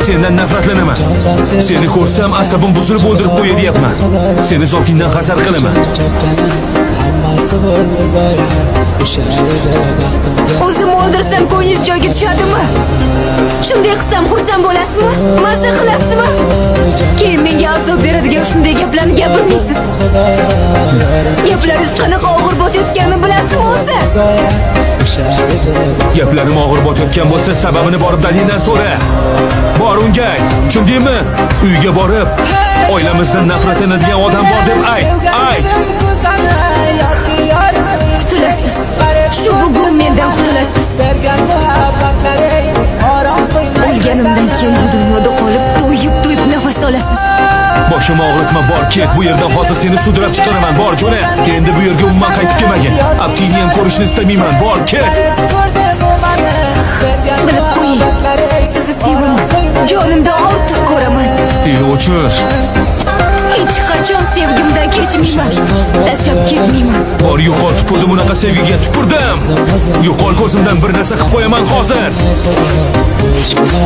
Sendan nafratlanaman. Seni ko'rsam asabim buzilib o'ldirib qo'yay deyapman. Seni zotingdan hasad qilaman. O'zim o'ldirsam ko'nglingiz joyiga tushadimi? Shunday qilsam xursand bo'lasizmi? Mazza qilasizmi? Keyin menga azob beradigan shunday gaplarni gapirmaysiz. Gaplaringiz qanaqa og'ir botayotganini bilasizmi o'zi? Gaplarim og'ir botayotgan bo'lsa, sababini borib dadingdan so'ra. Bor unga ayt. Tushundingmi? Uyga borib, oilamizdan nafratlanadigan odam bor deb ayt. Qutulasiz. Shu bugun mendan qutulasiz. O'lganimdan keyin bu dunyoda qolib, to'yib nafas olasiz. Boshim og'ritma, bor ket. Bu yerdan hozir seni sudrab chiqaraman. Bor jo'na. Endi bu yerga umuman qaytib kelmagin. Abtini ham ko'rishni istamayman. Bor ket. Bilib qo'ying. Sizni sevaman. Jonimdan ortiq ko'raman. O'chir. Hech qachon sevgimdan kechmayman. Tashlab ketmayman. Bor yo'qol, tupurdim unaqa sevgiga, tupurdim. Yo'qol ko'zimdan bir narsa qilib qo'yaman hozir. Aşkına